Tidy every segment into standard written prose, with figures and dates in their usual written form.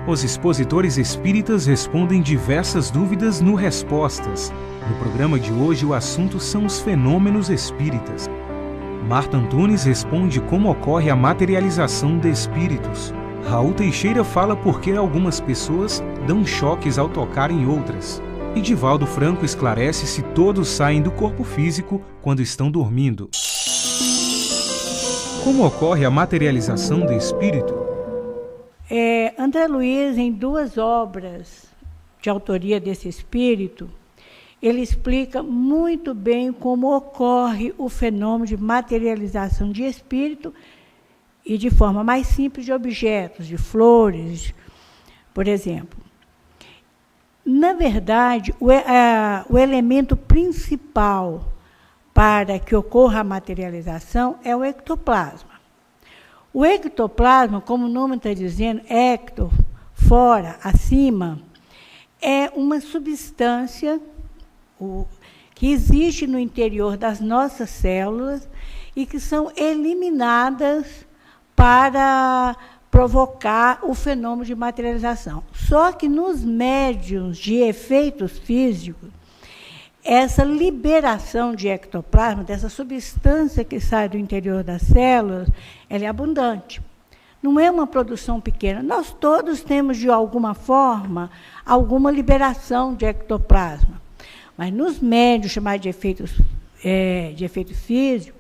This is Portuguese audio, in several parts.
Os expositores espíritas respondem diversas dúvidas no Respostas. No programa de hoje, o assunto são os fenômenos espíritas. Marta Antunes responde como ocorre a materialização de espíritos. Raul Teixeira fala por que algumas pessoas dão choques ao tocar em outras. E Divaldo Franco esclarece se todos saem do corpo físico quando estão dormindo. Como ocorre a materialização do espírito? André Luiz, em 2 obras de autoria desse espírito, ele explica muito bem como ocorre o fenômeno de materialização de espírito e de forma mais simples de objetos, de flores, por exemplo. Na verdade, o elemento principal para que ocorra a materialização é o ectoplasma. O ectoplasma, como o nome está dizendo, ecto, fora, acima, é uma substância que existe no interior das nossas células e que são eliminadas para provocar o fenômeno de materialização. Só que nos médiuns de efeitos físicos, essa liberação de ectoplasma, dessa substância que sai do interior das células, ela é abundante. Não é uma produção pequena. Nós todos temos, de alguma forma, alguma liberação de ectoplasma. Mas nos médiuns chamados de efeito físico,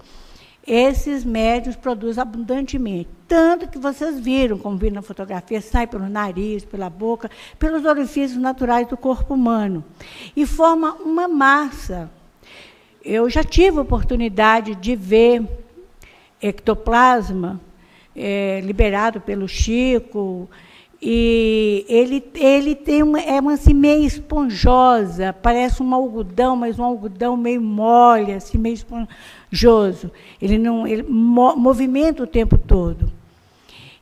esses médiuns produzem abundantemente. Tanto que vocês viram, como viram na fotografia, sai pelo nariz, pela boca, pelos orifícios naturais do corpo humano. E forma uma massa. Eu já tive a oportunidade de ver ectoplasma liberado pelo Chico, e ele tem uma assim, meio esponjosa, parece um algodão, mas um algodão meio mole, assim, meio esponjoso. Ele movimenta o tempo todo.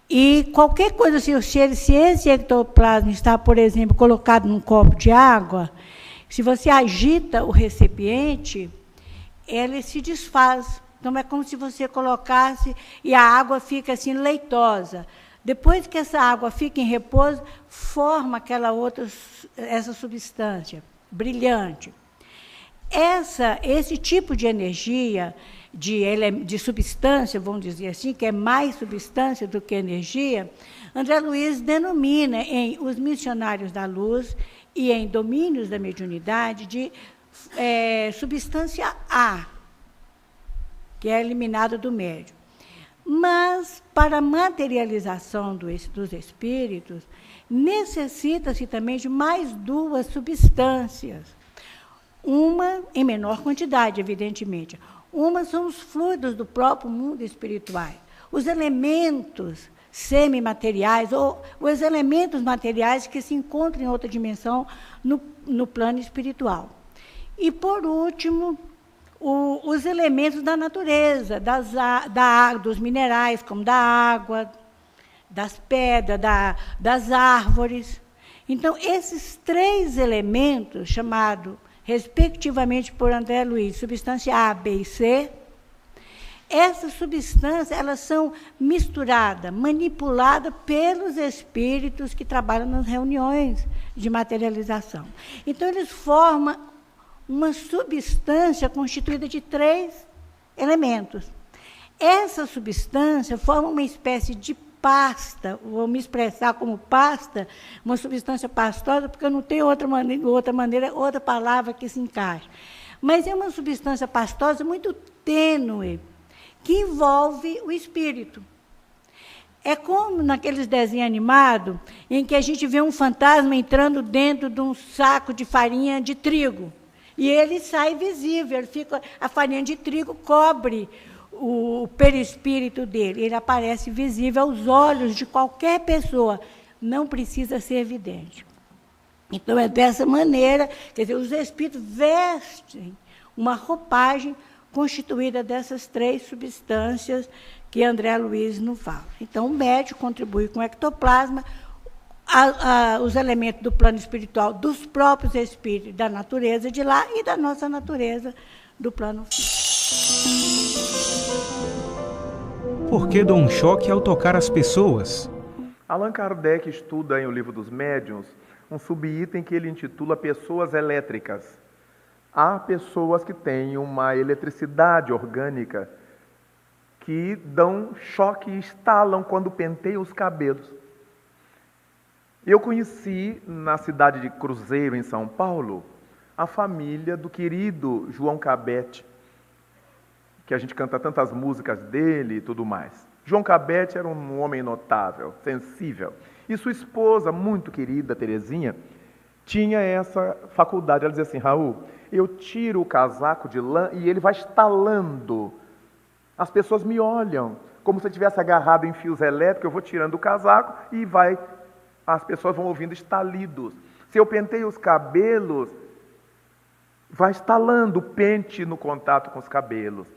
E qualquer coisa, se esse ectoplasma está, por exemplo, colocado num copo de água, se você agita o recipiente, ele se desfaz. Então, é como se você colocasse e a água fica assim leitosa. Depois que essa água fica em repouso, forma essa substância brilhante. Esse tipo de energia, de substância, vamos dizer assim, que é mais substância do que energia, André Luiz denomina em Os Missionários da Luz e em Domínios da Mediunidade de substância A, que é eliminada do médium. Mas, para a materialização dos espíritos, necessita-se também de mais 2 substâncias. Uma, em menor quantidade, evidentemente. Uma são os fluidos do próprio mundo espiritual. Os elementos semimateriais, ou os elementos materiais que se encontram em outra dimensão no plano espiritual. E, por último, os elementos da natureza, dos minerais, como da água, das pedras, das árvores. Então, esses 3 elementos, chamados, respectivamente, por André Luiz, substância A, B e C, essas substâncias elas são misturadas, manipuladas pelos espíritos que trabalham nas reuniões de materialização. Então, eles formam uma substância constituída de 3 elementos. Essa substância forma uma espécie de pasta, vou me expressar como pasta, uma substância pastosa, porque eu não tenho outra palavra que se encaixe. Mas é uma substância pastosa muito tênue, que envolve o espírito. É como naqueles desenhos animados, em que a gente vê um fantasma entrando dentro de um saco de farinha de trigo. E ele sai visível, a farinha de trigo cobre o perispírito dele. Ele aparece visível aos olhos de qualquer pessoa. Não precisa ser evidente. Então, é dessa maneira, quer dizer, os espíritos vestem uma roupagem constituída dessas 3 substâncias que André Luiz nos fala. Então, o médium contribui com o ectoplasma, os elementos do plano espiritual, dos próprios espíritos, da natureza de lá e da nossa natureza do plano físico. Por que dou um choque ao tocar as pessoas? Allan Kardec estuda em O Livro dos Médiuns um subitem que ele intitula Pessoas Elétricas. Há pessoas que têm uma eletricidade orgânica que dão choque e estalam quando penteiam os cabelos. Eu conheci na cidade de Cruzeiro, em São Paulo, a família do querido João Cabete, que a gente canta tantas músicas dele e tudo mais. João Cabete era um homem notável, sensível. E sua esposa, muito querida, Terezinha, tinha essa faculdade. Ela dizia assim: Raul, eu tiro o casaco de lã e ele vai estalando. As pessoas me olham como se eu tivesse agarrado em fios elétricos. Eu vou tirando o casaco e as pessoas vão ouvindo estalidos. Se eu penteio os cabelos, vai estalando o pente no contato com os cabelos.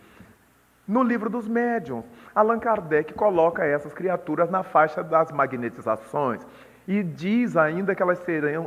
No Livro dos Médiuns, Allan Kardec coloca essas criaturas na faixa das magnetizações e diz ainda que elas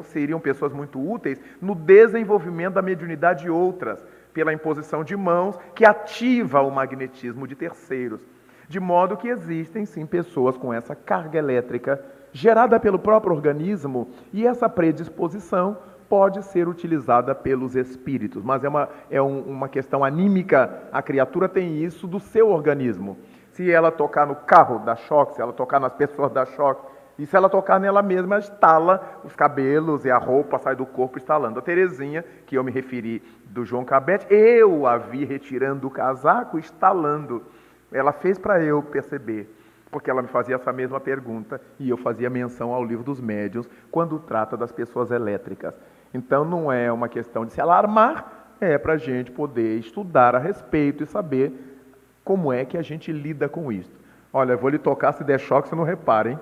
seriam pessoas muito úteis no desenvolvimento da mediunidade de outras, pela imposição de mãos que ativa o magnetismo de terceiros. De modo que existem, sim, pessoas com essa carga elétrica gerada pelo próprio organismo, e essa predisposição pode ser utilizada pelos espíritos, mas é uma questão anímica. A criatura tem isso do seu organismo. Se ela tocar no carro, dá choque. Se ela tocar nas pessoas, dá choque. E se ela tocar nela mesma, estala os cabelos e a roupa sai do corpo estalando. A Terezinha, que eu me referi do João Cabete, eu a vi retirando o casaco, estalando. Ela fez para eu perceber, porque ela me fazia essa mesma pergunta e eu fazia menção ao Livro dos Médiuns quando trata das pessoas elétricas. Então não é uma questão de se alarmar, é para a gente poder estudar a respeito e saber como é que a gente lida com isso. Olha, eu vou lhe tocar, se der choque, você não repara, hein?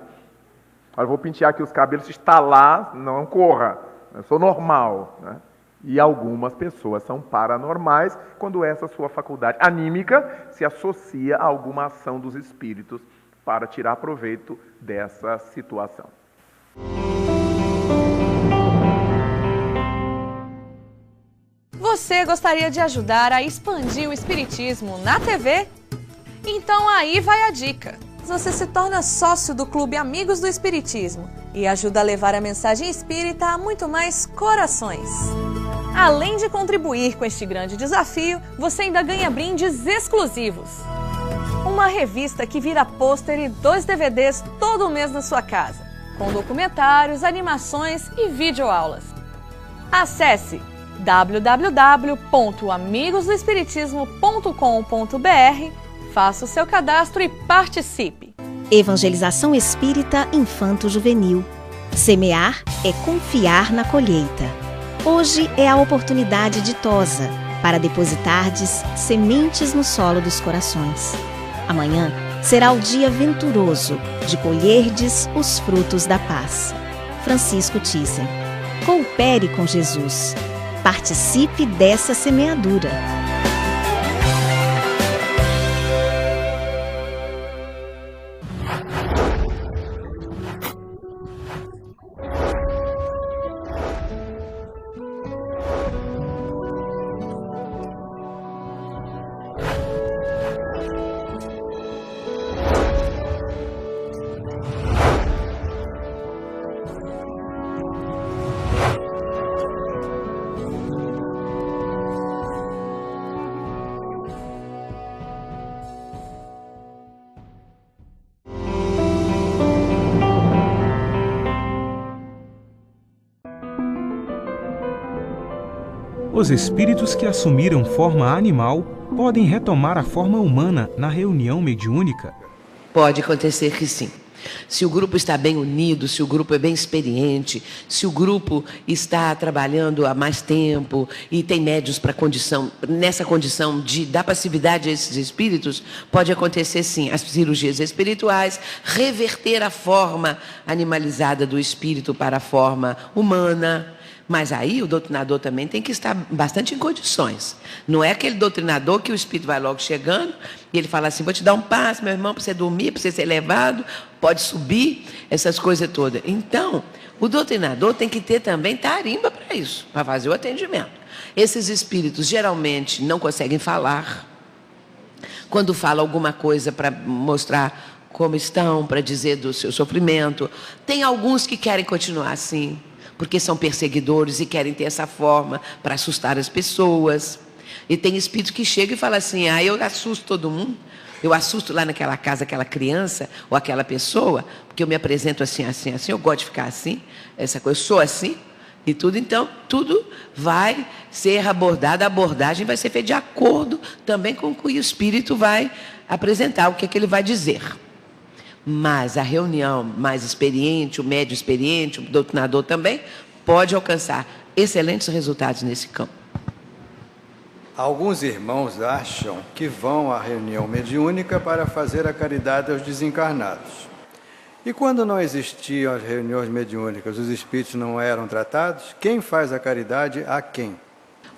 Olha, eu vou pentear aqui os cabelos, se estalar, não corra, eu sou normal, né? E algumas pessoas são paranormais quando essa sua faculdade anímica se associa a alguma ação dos espíritos para tirar proveito dessa situação. Você gostaria de ajudar a expandir o Espiritismo na TV? Então aí vai a dica. Você se torna sócio do Clube Amigos do Espiritismo e ajuda a levar a mensagem espírita a muito mais corações. Além de contribuir com este grande desafio, você ainda ganha brindes exclusivos. Uma revista que vira pôster e 2 DVDs todo mês na sua casa, com documentários, animações e videoaulas. Acesse www.amigosdoespiritismo.com.br, faça o seu cadastro e participe. Evangelização Espírita Infanto-Juvenil. Semear é confiar na colheita. Hoje é a oportunidade ditosa para depositardes sementes no solo dos corações. Amanhã será o dia venturoso de colherdes os frutos da paz. Francisco Thyssen. Coopere com Jesus. Participe dessa semeadura. Os espíritos que assumiram forma animal podem retomar a forma humana na reunião mediúnica? Pode acontecer que sim. Se o grupo está bem unido, se o grupo é bem experiente, se o grupo está trabalhando há mais tempo e tem médios para nessa condição de dar passividade a esses espíritos, pode acontecer sim as cirurgias espirituais, reverter a forma animalizada do espírito para a forma humana. Mas aí o doutrinador também tem que estar bastante em condições. Não é aquele doutrinador que o espírito vai logo chegando e ele fala assim: vou te dar um passe, meu irmão, para você dormir, para você ser levado, pode subir, essas coisas todas. Então, o doutrinador tem que ter também tarimba para isso, para fazer o atendimento. Esses espíritos geralmente não conseguem falar. Quando fala alguma coisa para mostrar como estão, para dizer do seu sofrimento. Tem alguns que querem continuar assim, porque são perseguidores e querem ter essa forma para assustar as pessoas. E tem espírito que chega e fala assim: eu assusto todo mundo, eu assusto lá naquela casa aquela criança ou aquela pessoa, porque eu me apresento assim, assim, assim, eu gosto de ficar assim, essa coisa, eu sou assim e tudo. Então, tudo vai ser abordado, a abordagem vai ser feita de acordo também com o que o espírito vai apresentar, o que é que ele vai dizer. Mas a reunião mais experiente, o médio experiente, o doutrinador também, pode alcançar excelentes resultados nesse campo. Alguns irmãos acham que vão à reunião mediúnica para fazer a caridade aos desencarnados. E quando não existiam as reuniões mediúnicas, os espíritos não eram tratados? Quem faz a caridade a quem?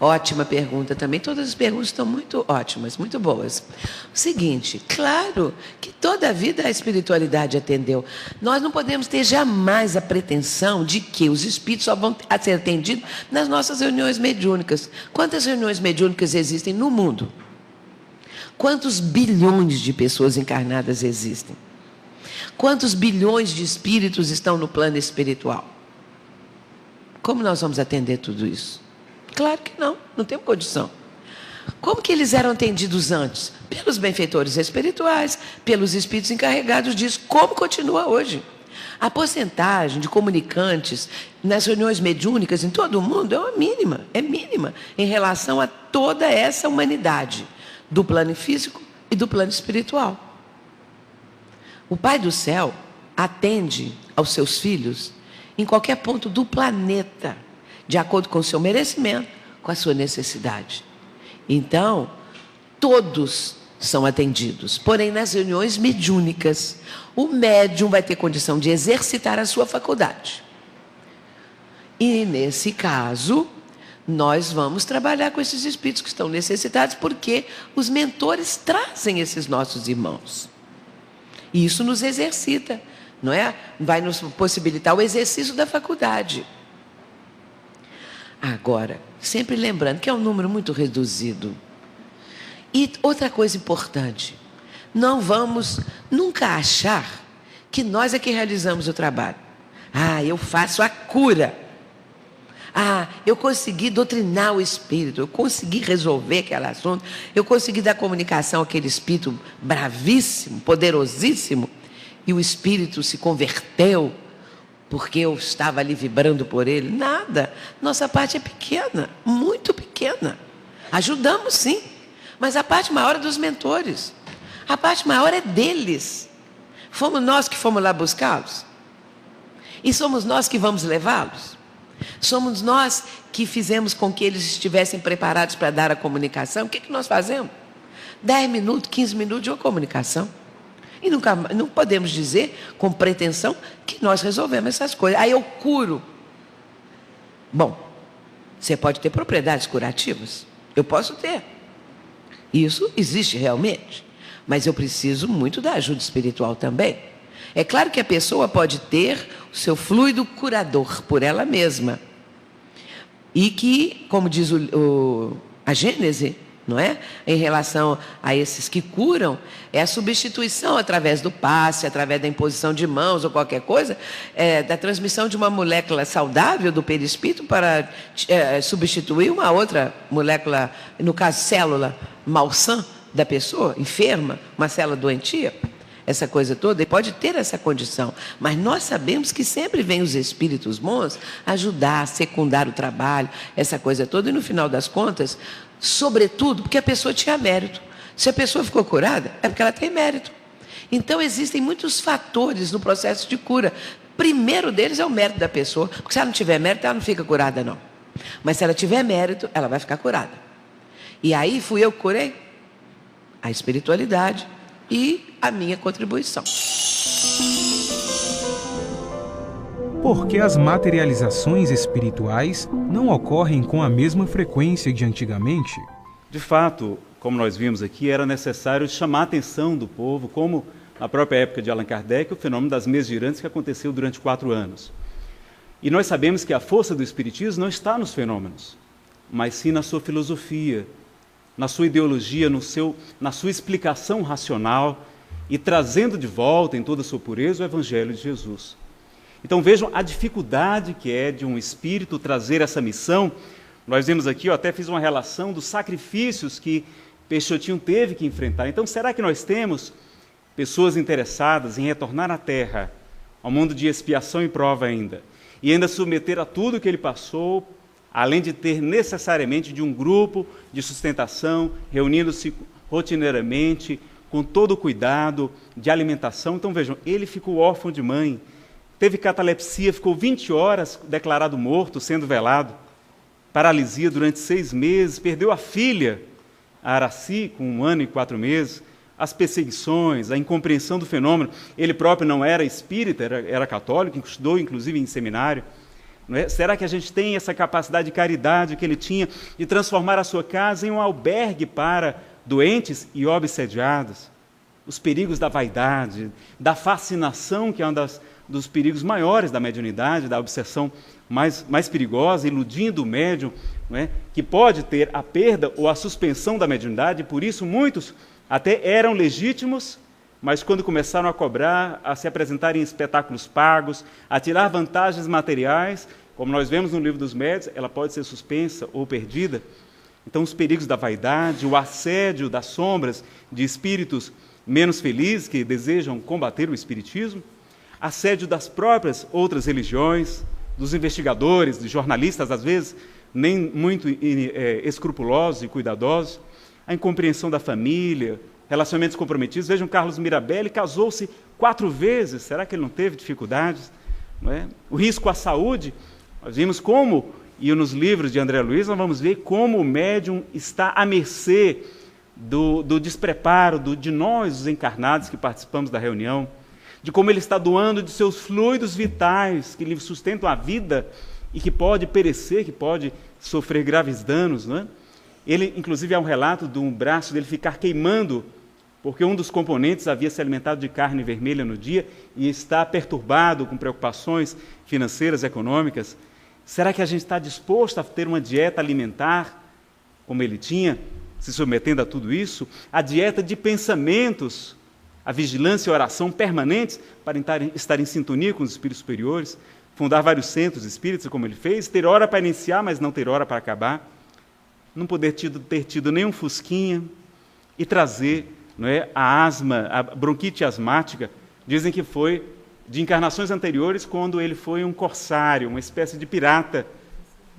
Ótima pergunta também. Todas as perguntas estão muito ótimas, muito boas. O seguinte, claro que toda a vida a espiritualidade atendeu. Nós não podemos ter jamais a pretensão de que os espíritos só vão ser atendidos nas nossas reuniões mediúnicas. Quantas reuniões mediúnicas existem no mundo? Quantos bilhões de pessoas encarnadas existem? Quantos bilhões de espíritos estão no plano espiritual? Como nós vamos atender tudo isso? Claro que não, não temos condição. Como que eles eram atendidos antes? Pelos benfeitores espirituais, pelos espíritos encarregados disso. Como continua hoje? A porcentagem de comunicantes nas reuniões mediúnicas em todo o mundo é mínima em relação a toda essa humanidade, do plano físico e do plano espiritual. O Pai do Céu atende aos seus filhos em qualquer ponto do planeta, de acordo com o seu merecimento, com a sua necessidade. Então, todos são atendidos. Porém, nas reuniões mediúnicas, o médium vai ter condição de exercitar a sua faculdade. E, nesse caso, nós vamos trabalhar com esses espíritos que estão necessitados, porque os mentores trazem esses nossos irmãos. E isso nos exercita, não é? Vai nos possibilitar o exercício da faculdade. Agora, sempre lembrando que é um número muito reduzido. E outra coisa importante, não vamos nunca achar que nós é que realizamos o trabalho. Eu faço a cura. Eu consegui doutrinar o espírito, eu consegui resolver aquele assunto, eu consegui dar comunicação àquele espírito bravíssimo, poderosíssimo, e o espírito se converteu porque eu estava ali vibrando por ele. Nada, nossa parte é pequena, muito pequena. Ajudamos sim, mas a parte maior é dos mentores, a parte maior é deles. Fomos nós que fomos lá buscá-los, e somos nós que vamos levá-los. Somos nós que fizemos com que eles estivessem preparados para dar a comunicação. O que nós fazemos? 10 minutos, 15 minutos de uma comunicação. E não podemos dizer com pretensão que nós resolvemos essas coisas. Eu curo. Bom, você pode ter propriedades curativas. Eu posso ter. Isso existe realmente. Mas eu preciso muito da ajuda espiritual também. É claro que a pessoa pode ter o seu fluido curador por ela mesma. E que, como diz a Gênese, não é? Em relação a esses que curam, é a substituição através do passe, através da imposição de mãos ou qualquer coisa, da transmissão de uma molécula saudável do perispírito para substituir uma outra molécula, no caso célula malsã da pessoa, enferma, uma célula doentia. Essa coisa toda, e pode ter essa condição, mas nós sabemos que sempre vem os espíritos bons ajudar, secundar o trabalho, essa coisa toda, e no final das contas, sobretudo, porque a pessoa tinha mérito. Se a pessoa ficou curada, é porque ela tem mérito. Então existem muitos fatores no processo de cura. Primeiro deles é o mérito da pessoa, porque se ela não tiver mérito, ela não fica curada não. Mas se ela tiver mérito, ela vai ficar curada. E aí fui eu que curei a espiritualidade e a minha contribuição. Porque as materializações espirituais não ocorrem com a mesma frequência de antigamente? De fato, como nós vimos aqui, era necessário chamar a atenção do povo, como na própria época de Allan Kardec, o fenômeno das mesas girantes que aconteceu durante 4 anos. E nós sabemos que a força do Espiritismo não está nos fenômenos, mas sim na sua filosofia, na sua ideologia, na sua explicação racional e trazendo de volta em toda a sua pureza o Evangelho de Jesus. Então vejam a dificuldade que é de um espírito trazer essa missão. Nós vemos aqui, eu até fiz uma relação dos sacrifícios que Peixotinho teve que enfrentar. Então será que nós temos pessoas interessadas em retornar à Terra, ao mundo de expiação e prova ainda, e ainda submeter a tudo que ele passou, além de ter necessariamente de um grupo de sustentação, reunindo-se rotineiramente, com todo o cuidado de alimentação? Então vejam, ele ficou órfão de mãe, teve catalepsia, ficou 20 horas declarado morto, sendo velado, paralisia durante 6 meses, perdeu a filha, a Araci, com 1 ano e 4 meses, as perseguições, a incompreensão do fenômeno. Ele próprio não era espírita, era católico, estudou inclusive em seminário. Não é? Será que a gente tem essa capacidade de caridade que ele tinha de transformar a sua casa em um albergue para doentes e obsediados? Os perigos da vaidade, da fascinação, que é um dos perigos maiores da mediunidade, da obsessão mais perigosa, iludindo o médium, não é? Que pode ter a perda ou a suspensão da mediunidade, e por isso muitos até eram legítimos, mas quando começaram a cobrar, a se apresentar em espetáculos pagos, a tirar vantagens materiais, como nós vemos no Livro dos Médiuns, ela pode ser suspensa ou perdida. Então os perigos da vaidade, o assédio das sombras de espíritos menos felizes que desejam combater o espiritismo, assédio das próprias outras religiões, dos investigadores, de jornalistas, às vezes, nem muito escrupulosos e cuidadosos, a incompreensão da família, relacionamentos comprometidos. Vejam, Carlos Mirabelli casou-se 4 vezes, será que ele não teve dificuldades? Não é? O risco à saúde, nós vimos como, e nos livros de André Luiz, nós vamos ver como o médium está à mercê do despreparo de nós, os encarnados que participamos da reunião, de como ele está doando de seus fluidos vitais, que lhe sustentam a vida e que pode perecer, que pode sofrer graves danos, não é? Ele, inclusive, há um relato de um braço dele ficar queimando, porque um dos componentes havia se alimentado de carne vermelha no dia e está perturbado com preocupações financeiras, econômicas. Será que a gente está disposto a ter uma dieta alimentar, como ele tinha, se submetendo a tudo isso? A dieta de pensamentos, a vigilância e a oração permanentes para estar em sintonia com os espíritos superiores, fundar vários centros espíritas, como ele fez, ter hora para iniciar, mas não ter hora para acabar, não poder ter tido nenhum fusquinha e trazer, não é, a asma, a bronquite asmática. Dizem que foi de encarnações anteriores, quando ele foi um corsário, uma espécie de pirata,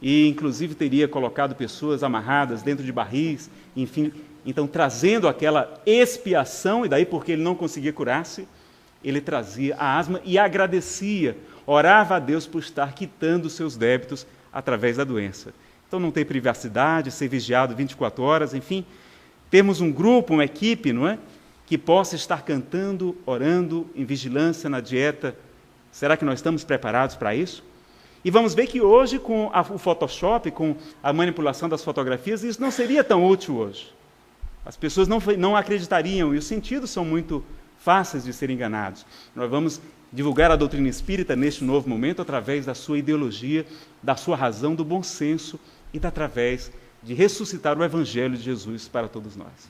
e inclusive teria colocado pessoas amarradas dentro de barris, enfim. Então, trazendo aquela expiação, e daí porque ele não conseguia curar-se, ele trazia a asma e agradecia, orava a Deus por estar quitando os seus débitos através da doença. Então, não ter privacidade, ser vigiado 24 horas, enfim, termos um grupo, uma equipe, não é? Que possa estar cantando, orando, em vigilância, na dieta. Será que nós estamos preparados para isso? E vamos ver que hoje, com o Photoshop, com a manipulação das fotografias, isso não seria tão útil hoje. As pessoas não acreditariam, e os sentidos são muito fáceis de serem enganados. Nós vamos divulgar a doutrina espírita neste novo momento através da sua ideologia, da sua razão, do bom senso e através de ressuscitar o Evangelho de Jesus para todos nós.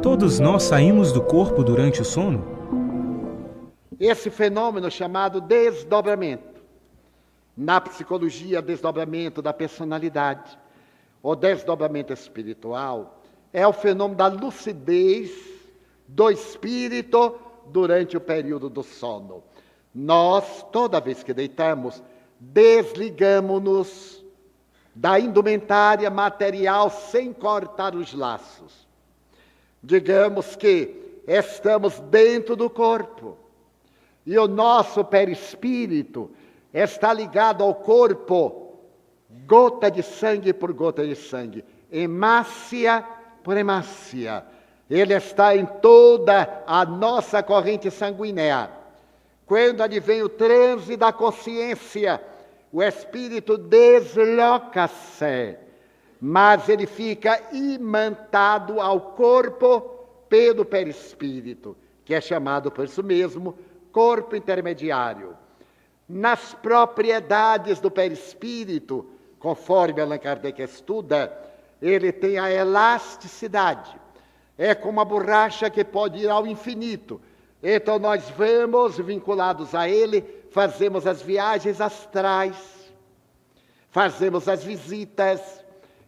Todos nós saímos do corpo durante o sono? esse fenômeno chamado desdobramento. Na psicologia, desdobramento da personalidade, o desdobramento espiritual, é o fenômeno da lucidez do espírito durante o período do sono. Nós, toda vez que deitamos, desligamos-nos da indumentária material sem cortar os laços. Digamos que estamos dentro do corpo e o nosso perispírito está ligado ao corpo, gota de sangue por gota de sangue, hemácia por hemácia. Ele está em toda a nossa corrente sanguínea. Quando advém o transe da consciência, o espírito desloca-se, mas ele fica imantado ao corpo pelo perispírito, que é chamado por isso mesmo corpo intermediário. Nas propriedades do perispírito, conforme Allan Kardec estuda, ele tem a elasticidade. É como a borracha que pode ir ao infinito. Então nós vamos, vinculados a ele, fazemos as viagens astrais, fazemos as visitas,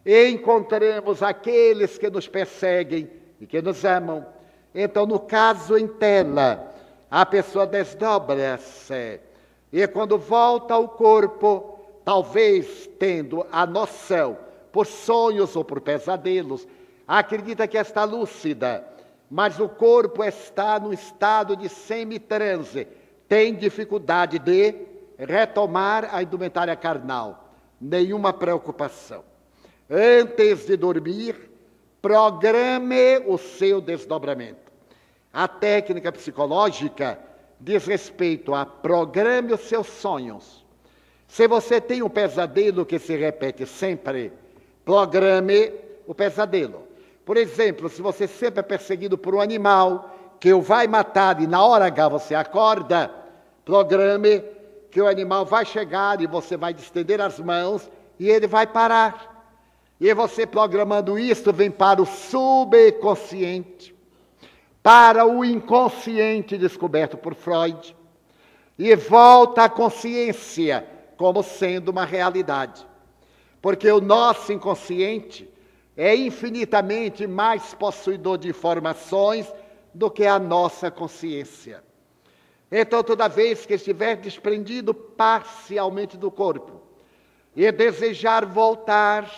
encontramos aqueles que nos perseguem e que nos amam. Então, no caso em tela, a pessoa desdobra-se. E quando volta ao corpo, talvez tendo a noção, por sonhos ou por pesadelos, acredita que está lúcida, mas o corpo está no estado de semitranse, tem dificuldade de retomar a indumentária carnal, nenhuma preocupação. Antes de dormir, programe o seu desdobramento. A técnica psicológica diz respeito a programe os seus sonhos. Se você tem um pesadelo que se repete sempre, programe o pesadelo. Por exemplo, se você sempre é perseguido por um animal que o vai matar e na hora H você acorda, programe que o animal vai chegar e você vai estender as mãos e ele vai parar. E você programando isso vem para o subconsciente, para o inconsciente descoberto por Freud, e volta à consciência como sendo uma realidade. Porque o nosso inconsciente é infinitamente mais possuidor de informações do que a nossa consciência. Então, toda vez que estiver desprendido parcialmente do corpo e desejar voltar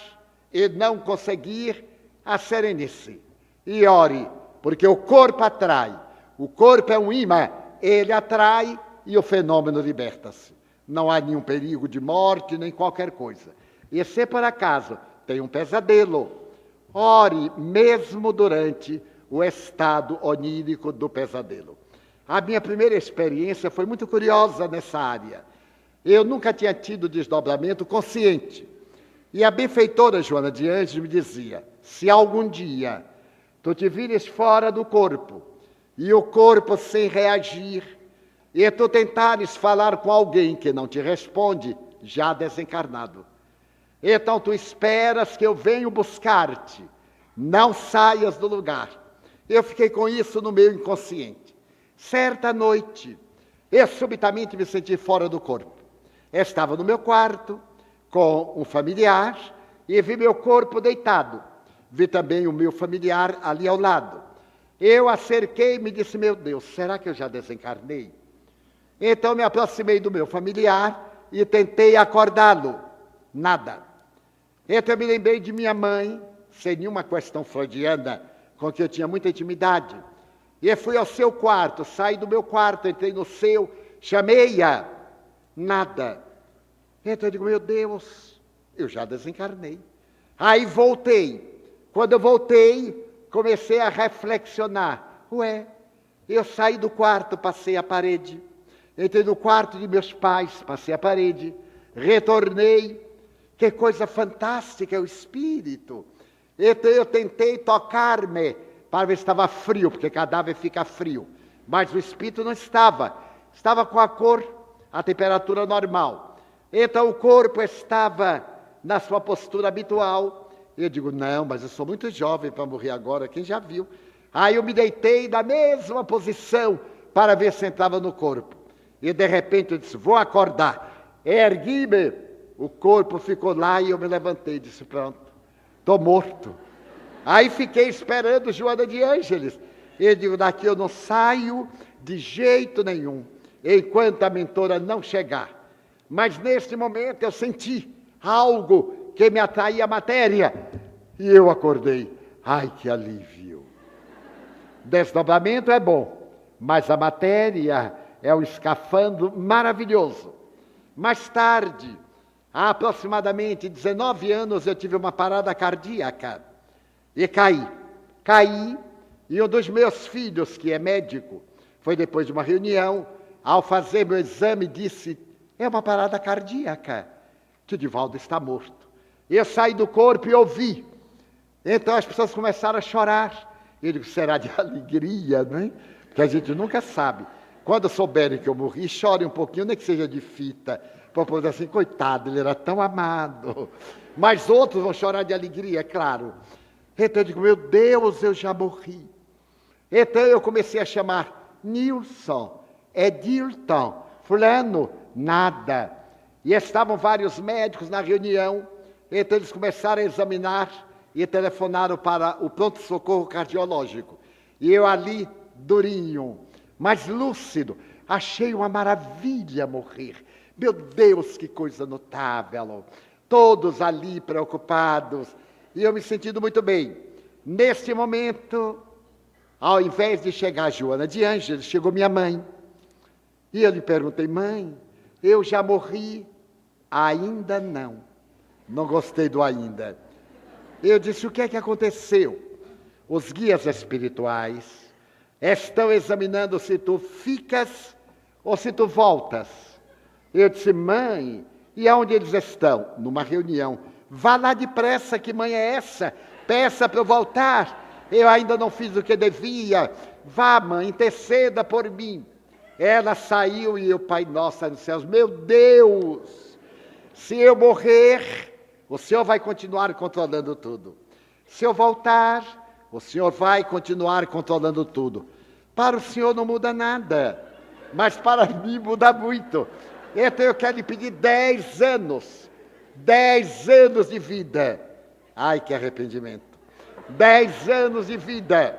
e não conseguir, aserene-se e ore, porque o corpo atrai. O corpo é um imã, ele atrai e o fenômeno liberta-se. Não há nenhum perigo de morte, nem qualquer coisa. E se por acaso tem um pesadelo, ore mesmo durante o estado onírico do pesadelo. A minha primeira experiência foi muito curiosa nessa área. Eu nunca tinha tido desdobramento consciente. E a benfeitora Joana de Ângeles me dizia, se algum dia tu te vires fora do corpo, e o corpo sem reagir, e tu tentares falar com alguém que não te responde, já desencarnado. Então tu esperas que eu venha buscar-te, não saias do lugar. Eu fiquei com isso no meu inconsciente. Certa noite, eu subitamente me senti fora do corpo. Estava no meu quarto, com um familiar, e vi meu corpo deitado. Vi também o meu familiar ali ao lado. Eu acerquei-me e disse, meu Deus, será que eu já desencarnei? Então me aproximei do meu familiar e tentei acordá-lo. Nada. Então eu me lembrei de minha mãe, sem nenhuma questão freudiana, com que eu tinha muita intimidade. E fui ao seu quarto, saí do meu quarto, entrei no seu, chamei-a. Nada. Então eu digo, meu Deus, eu já desencarnei. Aí voltei. Quando eu voltei, comecei a reflexionar. Ué, eu saí do quarto, passei a parede. Entrei no quarto de meus pais, passei a parede. Retornei. Que coisa fantástica é o espírito. Então eu tentei tocar-me para ver se estava frio, porque cadáver fica frio. Mas o espírito não estava. Estava com a cor, a temperatura normal. Então o corpo estava na sua postura habitual. Eu digo, não, mas eu sou muito jovem para morrer agora, quem já viu? Aí eu me deitei na mesma posição, para ver se entrava no corpo. E de repente eu disse, vou acordar. Ergui-me. O corpo ficou lá e eu me levantei. Disse, pronto, estou morto. Aí fiquei esperando Joana de Ângeles. E eu digo, daqui eu não saio de jeito nenhum, enquanto a mentora não chegar. Mas neste momento eu senti algo que me atraía a matéria. E eu acordei. Ai, que alívio. Desdobramento é bom, mas a matéria é um escafandro maravilhoso. Mais tarde, há aproximadamente 19 anos, eu tive uma parada cardíaca e caí. Caí e um dos meus filhos, que é médico, foi depois de uma reunião, ao fazer meu exame, disse, é uma parada cardíaca. Tio Divaldo está morto. Eu saí do corpo e ouvi. Então as pessoas começaram a chorar. Eu digo, será de alegria, não é? Porque a gente nunca sabe. Quando souberem que eu morri, chorem um pouquinho, nem que seja de fita, para poder assim, coitado, ele era tão amado. Mas outros vão chorar de alegria, é claro. Então eu digo, meu Deus, eu já morri. Então eu comecei a chamar Nilson, Edilton, fulano, nada. E estavam vários médicos na reunião, então eles começaram a examinar e telefonaram para o pronto-socorro cardiológico. E eu ali, durinho, mas lúcido, achei uma maravilha morrer. Meu Deus, que coisa notável. Todos ali preocupados, e eu me sentindo muito bem. Neste momento, ao invés de chegar a Joana de Ângeles, chegou minha mãe. E eu lhe perguntei, mãe, eu já morri? Ainda não. Não gostei do ainda. Eu disse, o que é que aconteceu? Os guias espirituais estão examinando se tu ficas ou se tu voltas. Eu disse, mãe, e aonde eles estão? Numa reunião. Vá lá depressa, que mãe é essa? Peça para eu voltar. Eu ainda não fiz o que devia. Vá, mãe, interceda por mim. Ela saiu e o Pai Nosso nos céus, meu Deus, se eu morrer, o Senhor vai continuar controlando tudo. Se eu voltar, o Senhor vai continuar controlando tudo. Para o Senhor não muda nada, mas para mim muda muito. Então eu quero lhe pedir 10 anos. 10 anos de vida. Ai, que arrependimento. 10 anos de vida.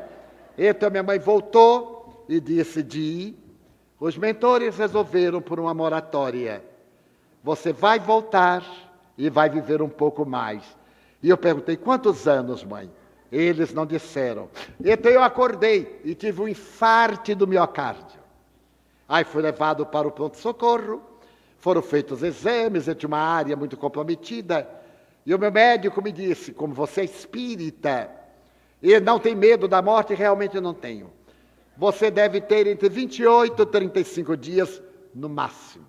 Então minha mãe voltou e disse, os mentores resolveram por uma moratória. Você vai voltar e vai viver um pouco mais. E eu perguntei, quantos anos, mãe? Eles não disseram. Então eu acordei e tive um infarte do miocárdio. Aí fui levado para o pronto-socorro, foram feitos exames, eu tinha uma área muito comprometida, e o meu médico me disse, como você é espírita, e não tem medo da morte, realmente eu não tenho. Você deve ter entre 28 e 35 dias no máximo.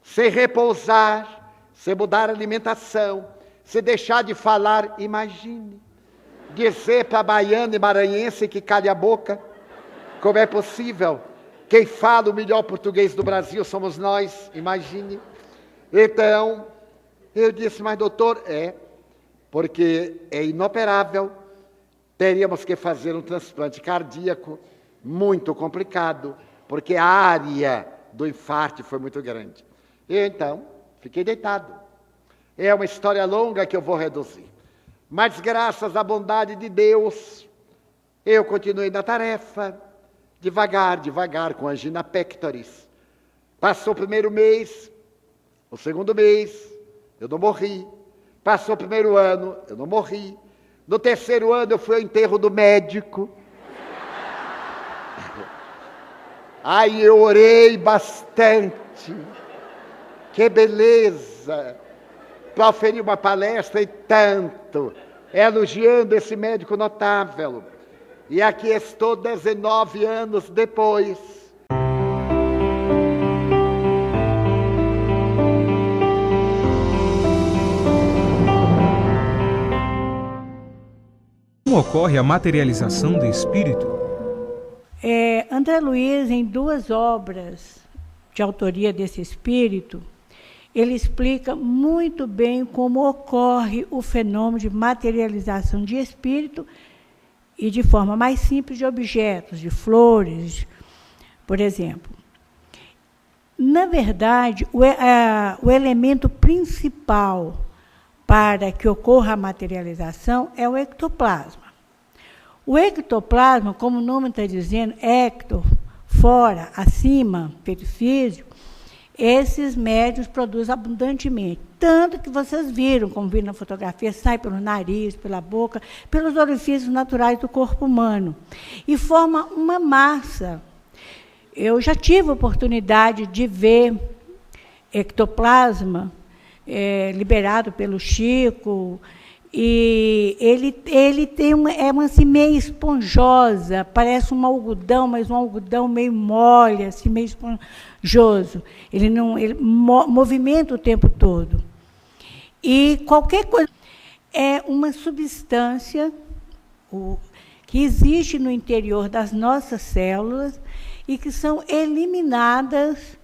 Se repousar, se mudar a alimentação, se deixar de falar, imagine. Dizer para baiano e maranhense que calhe a boca, como é possível? Quem fala o melhor português do Brasil somos nós, imagine. Então, eu disse, mas doutor, porque é inoperável, teríamos que fazer um transplante cardíaco, muito complicado, porque a área do infarto foi muito grande. E então, fiquei deitado. É uma história longa que eu vou reduzir. Mas graças à bondade de Deus, eu continuei na tarefa, devagar, com angina pectoris. Passou o primeiro mês, o segundo mês, eu não morri. Passou o primeiro ano, eu não morri. No terceiro ano, eu fui ao enterro do médico. Aí eu orei bastante. Que beleza! Proferi uma palestra e tanto, elogiando esse médico notável. E aqui estou 19 anos depois. Como ocorre a materialização do espírito? André Luiz, em 2 obras de autoria desse espírito, ele explica muito bem como ocorre o fenômeno de materialização de espírito e de forma mais simples de objetos, de flores, Por exemplo, na verdade, o elemento principal para que ocorra a materialização é o ectoplasma. O ectoplasma, como o nome está dizendo, ecto, fora, acima, perifísico, esses médiuns produzem abundantemente. Tanto que vocês viram, como viram na fotografia, sai pelo nariz, pela boca, pelos orifícios naturais do corpo humano. E forma uma massa. Eu já tive a oportunidade de ver ectoplasma liberado pelo Chico, e ele tem assim, meio esponjosa, parece um algodão, mas um algodão meio mole, assim, meio esponjoso. Ele movimenta o tempo todo. E qualquer coisa é uma substância que existe no interior das nossas células e que são eliminadas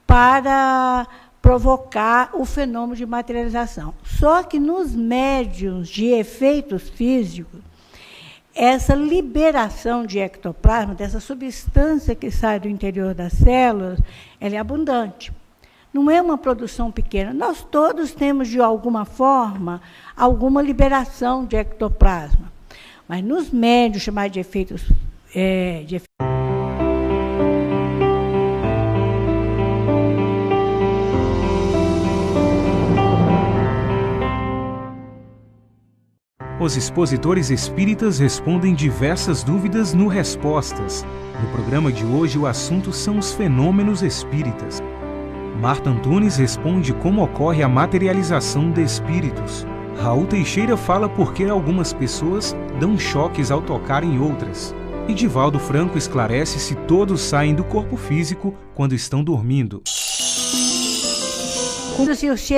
para provocar o fenômeno de materialização. Só que nos médiuns de efeitos físicos, essa liberação de ectoplasma, dessa substância que sai do interior das células, ela é abundante. Não é uma produção pequena. Nós todos temos, de alguma forma, alguma liberação de ectoplasma. Mas nos médiuns chamados de efeitos Os expositores espíritas respondem diversas dúvidas no Respostas. No programa de hoje, o assunto são os fenômenos espíritas. Marta Antunes responde como ocorre a materialização de espíritos. Raul Teixeira fala por que algumas pessoas dão choques ao tocar em outras. E Divaldo Franco esclarece se todos saem do corpo físico quando estão dormindo.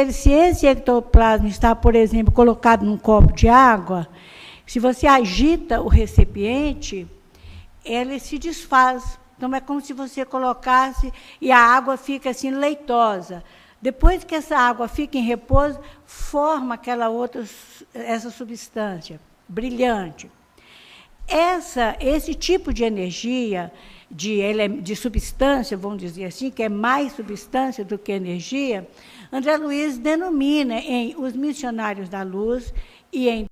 Se esse ectoplasma está, por exemplo, colocado num copo de água, se você agita o recipiente, ele se desfaz. Então, é como se você colocasse e a água fica assim leitosa. Depois que essa água fica em repouso, forma essa substância brilhante. Esse tipo de energia, de substância, vamos dizer assim, que é mais substância do que energia, André Luiz denomina em Os Missionários da Luz e em